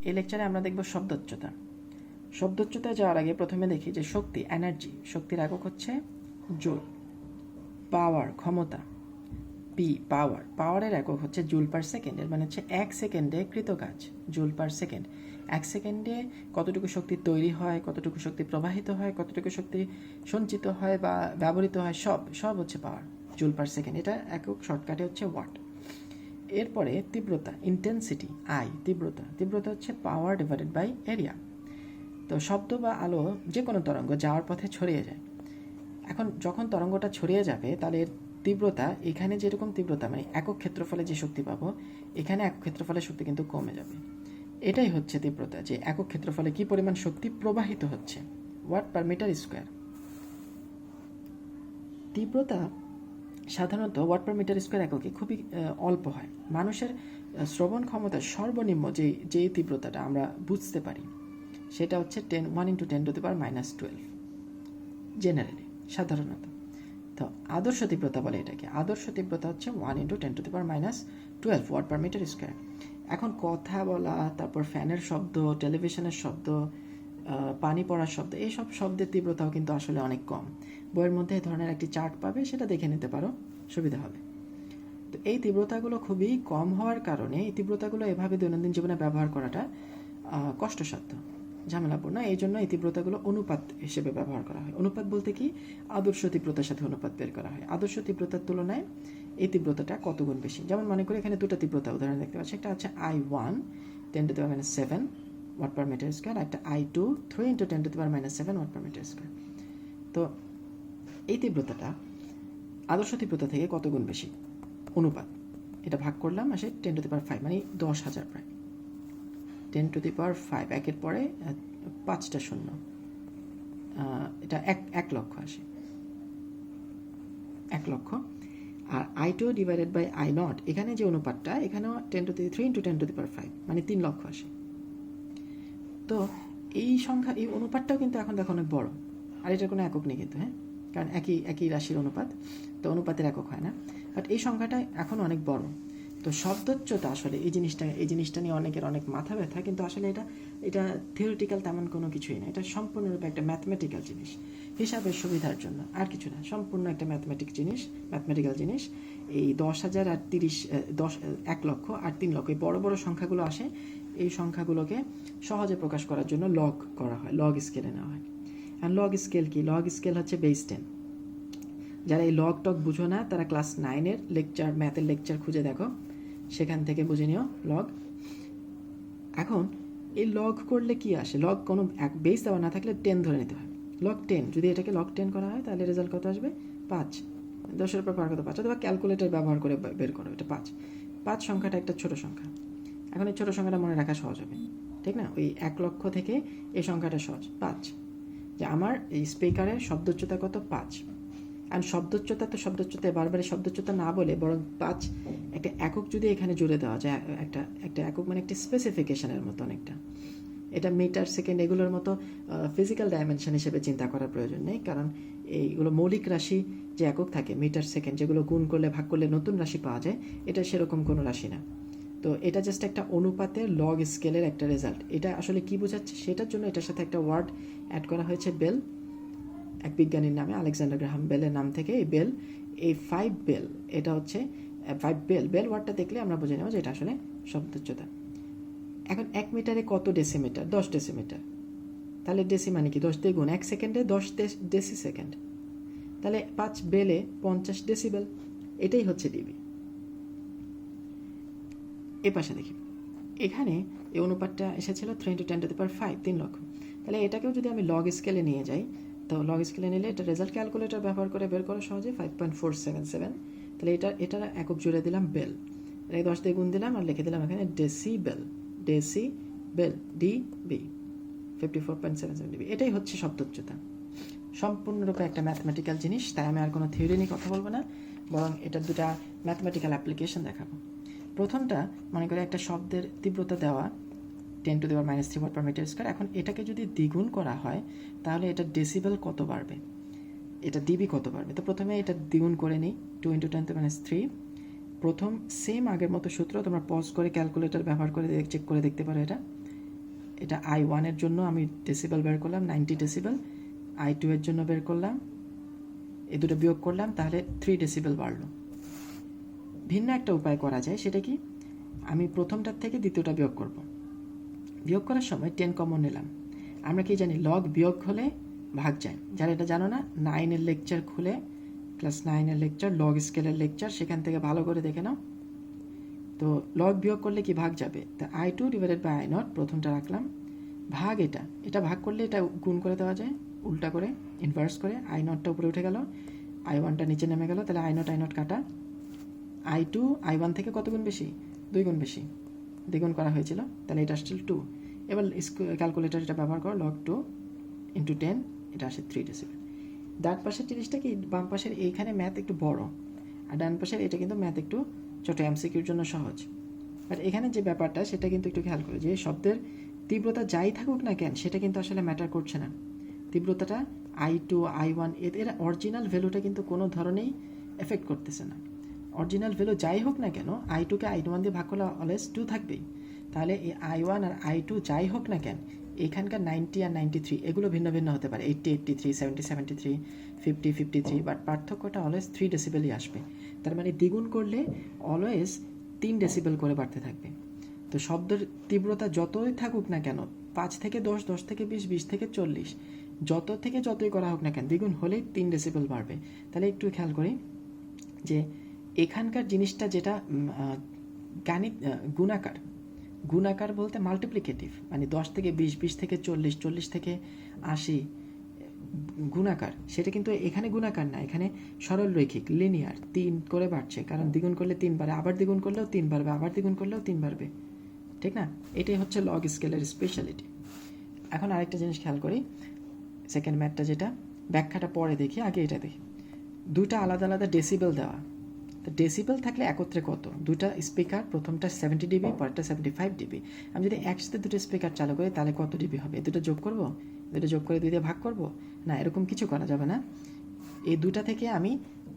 এই লেকচারে আমরা দেখব শব্দোচ্চতা। শব্দোচ্চতায় যাওয়ার আগে প্রথমে দেখি যে শক্তি, এনার্জি, শক্তির একক হচ্ছে জুল। পাওয়ার, ক্ষমতা, পি, পাওয়ার, পাওয়ারের একক হচ্ছে জুল পার সেকেন্ড। এর মানে হচ্ছে 1 সেকেন্ডে কৃত কাজ, জুল পার সেকেন্ড। 1 সেকেন্ডে কতটুকু শক্তি তৈরি হয়, কতটুকু শক্তি প্রবাহিত হয়, কতটুকু শক্তি সঞ্চিত হয় বা ব্যবহৃত হয়, সব হচ্ছে পাওয়ার, জুল পার সেকেন্ড। এটা একক শর্টকাটে হচ্ছে ওয়াট। এরপরে তীব্রতা, ইন্টেন্সিটি, আই, তীব্রতা হচ্ছে পাওয়ার ডিভাইডেড বাই এরিয়া। তো শব্দ বা আলো যে কোনো তরঙ্গ যাওয়ার পথে ছড়িয়ে যায়। এখন যখন তরঙ্গটা ছড়িয়ে যাবে তাহলে এর তীব্রতা, এখানে যেরকম তীব্রতা মানে একক ক্ষেত্রফলে যে শক্তি পাবো, এখানে একক ক্ষেত্রফলের শক্তি কিন্তু কমে যাবে। এটাই হচ্ছে তীব্রতা, যে একক ক্ষেত্রফলে কি পরিমাণ শক্তি প্রবাহিত হচ্ছে, ওয়াট পার মিটার স্কোয়ার। তীব্রতা সাধারণত ওয়াট পার মিটার স্কোয়ার এককে খুবই অল্প হয়। মানুষের শ্রবণ ক্ষমতার সর্বনিম্ন যেই তীব্রতাটা আমরা বুঝতে পারি সেটা হচ্ছে 1 × 10⁻⁻12 জেনারেলি, সাধারণত। তো আদর্শ তীব্রতা বলে এটাকে। আদর্শ তীব্রতা হচ্ছে 1 × 10⁻⁻12 ওয়াট পার মিটার স্কোয়ার। এখন কথা বলা, তারপর ফ্যানের শব্দ, টেলিভিশনের শব্দ, পানি পড়ার শব্দ, এইসব শব্দের তীব্রতাও কিন্তু আসলে অনেক কম। বইয়ের মধ্যে এই ধরনের একটি চার্ট পাবে, সেটা দেখে নিতে পারো, সুবিধা হবে। তো এই তীব্রতাগুলো খুবই কম হওয়ার কারণে এই তীব্রতাগুলো এভাবে দৈনন্দিন জীবনে ব্যবহার করাটা কষ্টসাধ্য, ঝামেলাপূর্ণ। এই জন্য এই তীব্রতাগুলো অনুপাত হিসেবে ব্যবহার করা হয়। অনুপাত বলতে কি, আদর্শ তীব্রতার সাথে অনুপাত বের করা হয়। আদর্শ তীব্রতার তুলনায় এই তীব্রতাটা কত গুণ বেশি। যেমন মনে করি এখানে দুটো তীব্রতা উদাহরণ দেখতে পাচ্ছি। একটা হচ্ছে I1 10⁻⁷ watt per metre square, একটা I2 3 × 10⁻⁷ watt per metre square. তো এই তীব্রতাটা আদর্শ তীব্রতা থেকে কত গুণ বেশি, অনুপাত। এটা ভাগ করলাম আসে 10⁵, মানে 10,000 প্রায়। 10⁵, একের পরে 5টা শূন্য, এটা 1 লক্ষ আসে, 1 লক্ষ। আর I2 ডিভাইডেড বাই I0, এখানে যে অনুপাতটা, এখানেও 3 × 10⁵, মানে 3 লক্ষ আসে। তো এই সংখ্যা, এই অনুপাতটাও কিন্তু এখন দেখো অনেক বড়। আর এটার কোনো একক নেই কিন্তু, হ্যাঁ, কারণ একই রাশির অনুপাত, তো অনুপাতের একক হয় না। বাট এই সংখ্যাটা এখন অনেক বড়। তো শব্দোচ্চতা আসলে এই জিনিসটা নিয়ে অনেকের অনেক মাথা ব্যথা, কিন্তু আসলে এটা থিওরিটিক্যাল তেমন কোনো কিছুই না। এটা সম্পূর্ণরূপে একটা ম্যাথমেটিক্যাল জিনিস, হিসাবের সুবিধার জন্য, আর কিছু না। সম্পূর্ণ একটা ম্যাথমেটিক্যাল জিনিস। এই 10,000 আর 1 লক্ষ আর 3 লক্ষ, এই বড় বড় সংখ্যাগুলো আসে, এই সংখ্যাগুলোকে সহজে প্রকাশ করার জন্য লগ করা হয়, লগ স্কেলে নেওয়া হয়। আর লগ স্কেল কি? লগ স্কেল হচ্ছে বেস 10। যারা এই লগ টক বুঝো না, তারা ক্লাস 9-এর লেকচার, ম্যাথের লেকচার খুঁজে দেখো, সেখান থেকে বুঝে নিও লগ। এখন এই লগ করলে কি আসে? লগ কোনো এক বেস দেওয়া না থাকলে 10 ধরে নিতে হয়। লগ 10, যদি এটাকে লগ 10 করা হয় তাহলে রেজাল্ট কত আসবে? 5। 10-এর উপর পাওয়ার কত? 5। অথবা ক্যালকুলেটর ব্যবহার করে বের করো, এটা 5 সংখ্যাটা একটা ছোট সংখ্যা। এখন এই ছোট সংখ্যাটা মনে রাখা সহজ হবে, ঠিক না? ওই 1 লক্ষ থেকে এই সংখ্যাটা সহজ, 5। যে আমার এই স্পিকারের শব্দোচ্চতা কত? 5। আর শব্দোচ্চতা বারবার শব্দোচ্চতা না বলে বরং 5 একটা একক যদি এখানে জুড়ে দেওয়া যায়, একটা একক মানে একটা স্পেসিফিকেশনের মতো অনেকটা। এটা মিটার, সেকেন্ড, এগুলোর মতো ফিজিক্যাল ডাইমেনশন হিসেবে চিন্তা করার প্রয়োজন নেই, কারণ এইগুলো মৌলিক রাশি যে একক থাকে, মিটার, সেকেন্ড, যেগুলো গুণ করলে ভাগ করলে নতুন রাশি পাওয়া যায়, এটা সেরকম কোনো রাশি না। তো এটা জাস্ট একটা অনুপাতের লগ স্কেলের একটা রেজাল্ট। এটা আসলে কি বোঝাচ্ছে সেটার জন্য এটার সাথে একটা ওয়ার্ড অ্যাড করা হয়েছে, বেল, এক বিজ্ঞানীর নামে, আলেকজান্ডার গ্রাহাম বেলের নাম থেকে এই বেল, এই 5 বেল, এটা হচ্ছে 5 বেল ওয়ার্ডটা দেখলে আমরা বুঝে নেব যে এটা আসলে শব্দোচ্চতা। এখন 1 মিটারে কত ডেসিমিটার? 10 ডেসিমিটার। তাহলে ডেসি মানে কি? 10 দিয়ে গুণ, 1 সেকেন্ডে 10 ডেসি সেকেন্ড, তাহলে 5 বেলে 50 ডেসিবেল। এটাই হচ্ছে ডিবি। এ পাশে দেখি, এখানে এই অনুপাতটা এসেছিল 3 × 10⁵, 3 লক্ষ। তাহলে এটাকেও যদি আমি লগ স্কেলে নিয়ে যাই, তো লগ স্কেলে নিলে এটা রেজাল্ট ক্যালকুলেটর ব্যবহার করে বের করা সহজে, 5.477। তাহলে এটার একক জুড়ে দিলাম বেল, এটাকে 10 দিয়ে গুণ দিলাম আর লিখে দিলাম এখানে ডেসিবেল, ডিবি, 54.77 ডিবি। এটাই হচ্ছে শব্দোচ্চতা। সম্পূর্ণরূপে একটা ম্যাথমেটিক্যাল জিনিস, তাই আমি আর কোনো থিওরি নিয়ে কথা বলবো না, বরং এটার দুটা ম্যাথমেটিক্যাল অ্যাপ্লিকেশন দেখাবো। প্রথমটা, মনে করি একটা শব্দের তীব্রতা দেওয়া 10⁻³ ওয়াট পার মিটার স্কোয়ার। এখন এটাকে যদি দ্বিগুণ করা হয় তাহলে এটা ডেসিবেল কত বাড়বে, এটা ডিবি কত বাড়বে। তো প্রথমে এটা দ্বিগুণ করে নিই, 2 × 10⁻³ প্রথম সেম আগের মতো সূত্র, তোমরা পজ করে ক্যালকুলেটর ব্যবহার করে চেক করে দেখতে পারো। এটা এটা I1 এর জন্য আমি ডেসিবেল বের করলাম 90 ডেসিবেল, I2 এর জন্য বের করলাম, এই দুটো বিয়োগ করলাম, তাহলে 3 ডেসিবেল বাড়লো। ভিন্ন একটা উপায় করা যায়, সেটা কি, আমি প্রথমটার থেকে দ্বিতীয়টা বিয়োগ করব। বিয়োগ করার সময় 10 কমন নিলাম। আমরা কি জানি, লগ বিয়োগ হলে ভাগ যায়। যারা এটা জানো না, 9-এর লেকচার খুলে, ক্লাস 9-এর লেকচার, লগ স্কেলের লেকচার, সেখান থেকে ভালো করে দেখে নাও। তো লগ বিয়োগ করলে কি ভাগ যাবে, তা I2 ডিভাইডেড বাই I0 প্রথমটা রাখলাম, ভাগ এটা ভাগ করলে এটা গুণ করে দেওয়া যায়, উল্টা করে ইনভার্স করে, I0টা উপরে উঠে গেল, I1টা নিচে নেমে গেল, তাহলে I0 কাটা। I2 I1 থেকে কত গুণ বেশি, 2 গুণ বেশি, দ্বিগুণ করা হয়েছিল, তাহলে এটা আসছিল 2। এবার ক্যালকুলেটার এটা ব্যবহার করো, log 2 ইন্টু 10, এটা আসে 3 ডেসিবেল। ডান পাশের জিনিসটা কি, বাম পাশের এইখানে ম্যাথ একটু বড়, আর ডান পাশের এটা কিন্তু ম্যাথ একটু ছোট, এমসিকিউর জন্য সহজ। বাট এখানে যে ব্যাপারটা সেটা কিন্তু একটু খেয়াল করো, যে শব্দের তীব্রতা যাই থাকুক না কেন, সেটা কিন্তু আসলে ম্যাটার করছে না। তীব্রতাটা I2 I1 এর অরিজিনাল ভ্যালুটা কিন্তু কোনো ধরনেই এফেক্ট করতেছে না। অরিজিনাল ভ্যালু যাই হোক না কেন, I2কে I1 দিয়ে ভাগ করলে অলওয়েজ 2 থাকবেই। তাহলে এই I1 আর I2 যাই হোক না কেন, এখানকার 90 আর 93 এগুলো ভিন্ন ভিন্ন হতে পারে, 80 83, 70 73, 50 53, বাট পার্থক্যটা অলওয়েজ 3 ডেসিবেলই আসবে। তার মানে দ্বিগুণ করলে অলওয়েজ 3 ডেসিবেল করে বাড়তে থাকবে। তো শব্দের তীব্রতা যতই থাকুক না কেন, 5 থেকে 10, 10 থেকে 20, 20 থেকে 40, যতই করা হোক না কেন, দ্বিগুণ হলেই 3 ডেসিবেল বাড়বে। তাহলে একটু খেয়াল করি যে এখানকার জিনিসটা যেটা গুণাকার বলতে মাল্টিপ্লিকেটিভ, মানে 10 থেকে 20, 20 থেকে 40, 40 থেকে 80 গুণাকার, সেটা কিন্তু এখানে গুণাকার না, এখানে সরল রৈখিক, লিনিয়ার, 3 করে বাড়ছে, কারণ দ্বিগুণ করলে 3 বাড়ে, আবার দ্বিগুণ করলেও 3 বাড়বে, আবার দ্বিগুণ করলেও 3 বাড়বে, ঠিক না? এটাই হচ্ছে লগ স্কেলের স্পেশালিটি। এখন আরেকটা জিনিস খেয়াল করি, সেকেন্ড ম্যাথটা যেটা, ব্যাখ্যাটা পরে দেখি, আগে এটা দেখি। দুটা আলাদা আলাদা ডেসিবেল দেওয়া, তো ডেসিবেল থাকলে একত্রে কত, দুটা স্পিকার, প্রথমটা 70 ডিবি, পরেরটা 75 ডিবি। আমি যদি একসাথে দুটো স্পিকার চালু করি, তাহলে কত ডিবি হবে, দুটো যোগ করব, দুটো যোগ করে 2 দিয়ে ভাগ করব, না, এরকম কিছু করা যাবে না। এই দুটা থেকে আমি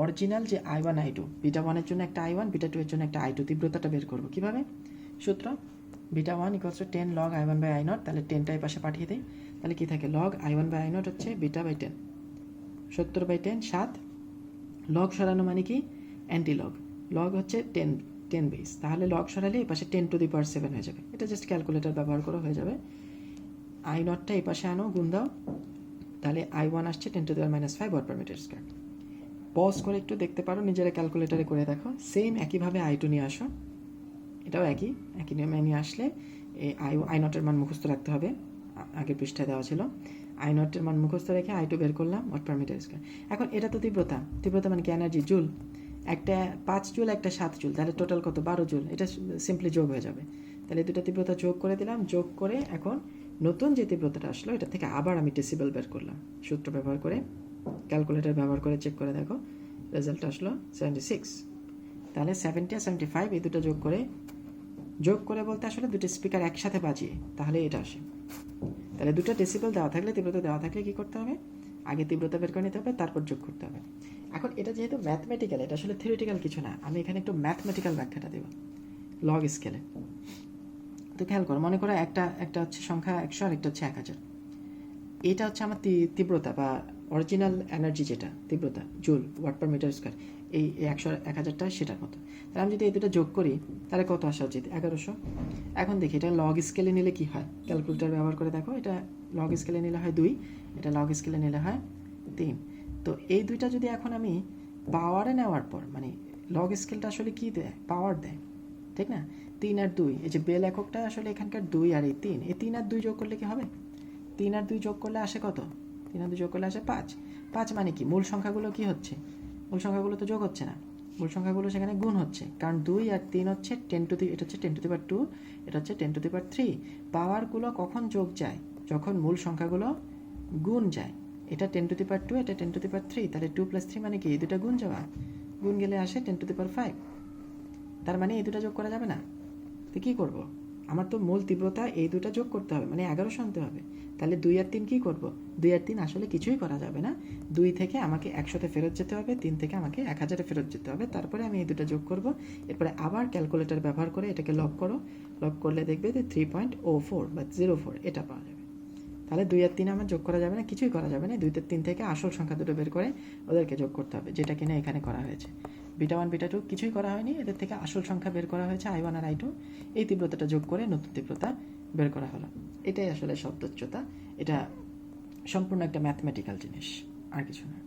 অরিজিনাল যে I1 I2, বিটা 1-এর জন্য একটা I1, বিটা 2-এর জন্য একটা I2 তীব্রতাটা বের করব। কিভাবে? সূত্র, beta 1 = 10 log I1 by I0, তাহলে 10টাই পাশে পাঠিয়ে দিই, তাহলে কি থাকে, log I1 বাই I0 হচ্ছে বিটা বাই 10, 70/10 7, লগ সরানো মানে কি, অ্যান্টি লগ, লগ হচ্ছে 10 বেস, তাহলে লগ সরালে এই পাশে 10⁻7 হয়ে যাবে। এটা জাস্ট ক্যালকুলেটর ব্যবহার করে হয়ে যাবে। I0টা এই পাশে আনো, গুণ দাও, তাহলে I1 আসছে 10⁻5 watt per metre square. Pause করে একটু দেখতে পারো, নিজেরা ক্যালকুলেটারে করে দেখো। সেম একইভাবে I2 নিয়ে আসো, এটাও একই নিয়মে নিয়ে আসলে এই I0-এর মান মুখস্থ রাখতে হবে, আগের পৃষ্ঠায় দেওয়া ছিল। I0-এর মান মুখস্থ রেখে I2 বের করলাম, ওয়াট পার মিটার স্কয়ার। এখন এটা তো তীব্রতা মানে কি, এনার্জি, জুল। একটা 5 জুল, একটা 7 জুল, তাহলে টোটাল কত, 12 জুল। এটা সিম্পলি যোগ হয়ে যাবে, তাহলে দুটো তীব্রতা যোগ করে দিলাম। যোগ করে এখন নতুন যে তীব্রতাটা আসলো, এটা থেকে আবার আমি ডেসিবেল বের করলাম, সূত্র ব্যবহার করে, ক্যালকুলেটর ব্যবহার করে চেক করে দেখো, রেজাল্ট আসলো 76। তাহলে 70 আর 75 এই দুটো যোগ করে বলতে আসলে দুটো স্পিকার একসাথে বাজিয়ে, তাহলে এটা আসে। তাহলে দুটো ডেসিবেল দেওয়া থাকলে, তীব্রতা দেওয়া থাকলে কি করতে হবে, আগে তীব্রতা বের করে নিতে হবে, তারপর যোগ করতে হবে। এখন এটা যেহেতু ম্যাথমেটিক্যাল, এটা আসলে থিওরিটিক্যাল কিছু না, আমি এখানে একটু ম্যাথমেটিক্যাল ব্যাখ্যাটা দেব লগ স্কেলে। তো খেয়াল করো, মনে করো একটা হচ্ছে সংখ্যা 100 আর একটা হচ্ছে 1000। এটা হচ্ছে আমার তীব্রতা বা অরিজিনাল এনার্জি, যেটা তীব্রতা, joule, watt per metre square, এই 100 1000টা সেটার মতো। তাহলে আমি যদি এই দুটো যোগ করি, তাহলে কত আসা উচিত, 1100। এখন দেখি এটা লগ স্কেলে নিলে কি হয়, ক্যালকুলেটর ব্যবহার করে দেখো। এটা লগ স্কেলে নিলে হয় 2, এটা লগ স্কেলে নিলে হয় 3। তো এই দুইটা যদি এখন আমি পাওয়ারে নেওয়ার পর, মানে লগ স্কেলটা আসলে কি দেয়, পাওয়ার দেয়, ঠিক না? 3 আর 2, এই যে বেল এককটা আসলে এখানকার 2 আর এই 3, এই 3 আর 2 যোগ করলে কি হবে, 3 আর 2 যোগ করলে আসে কত, 3 আর 2 যোগ করলে আসে 5। 5 মানে কি, মূল সংখ্যাগুলো কি হচ্ছে, মূল সংখ্যাগুলো তো যোগ হচ্ছে না, মূল সংখ্যাগুলো সেখানে গুণ হচ্ছে, কারণ 2 আর 3 হচ্ছে 10 টু দি, এটা হচ্ছে 10⁻2, এটা হচ্ছে 10⁻3। পাওয়ারগুলো কখন যোগ যায়, যখন মূল সংখ্যাগুলো গুণ যায়। এটা 10⁻2, এটা 10⁻3, তাহলে 2 + 3 মানে কি, এই দুটো গুণ যাওয়া, গুণ গেলে আসে 10⁵। তার মানে এই দুটো যোগ করা যাবে না, তো কী করবো, আমার তো মূল তীব্রতা এই দুটা যোগ করতে হবে, মানে 1100 আনতে হবে। তাহলে 2 আর 3 কী করবো? 2 আর 3 আসলে কিছুই করা যাবে না। 2 থেকে আমাকে 100-তে ফেরত যেতে হবে, 3 থেকে আমাকে 1000-এ ফেরত যেতে হবে। তারপরে আমি এই দুটো যোগ করব। এরপরে আবার ক্যালকুলেটর ব্যবহার করে এটাকে লগ করো। লগ করলে দেখবে যে 3.04 বা 04 এটা পাওয়া যাবে। তাহলে 2 আর 3 আমার যোগ করা যাবে না, কিছুই করা যাবে না। 2 আর 3 থেকে আসল সংখ্যা দুটো বের করে ওদেরকে যোগ করতে হবে, যেটা কিনা এখানে করা হয়েছে। বিটা 1 বিটা 2 কিছুই করা হয়নি, এদের থেকে আসল সংখ্যা বের করা হয়েছে I1 আর I2। এই তীব্রতাটা যোগ করে নতুন তীব্রতা বের করা হলো। এটাই আসলে শব্দচ্যুতা। এটা সম্পূর্ণ একটা ম্যাথমেটিক্যাল জিনিস, আর কিছু না।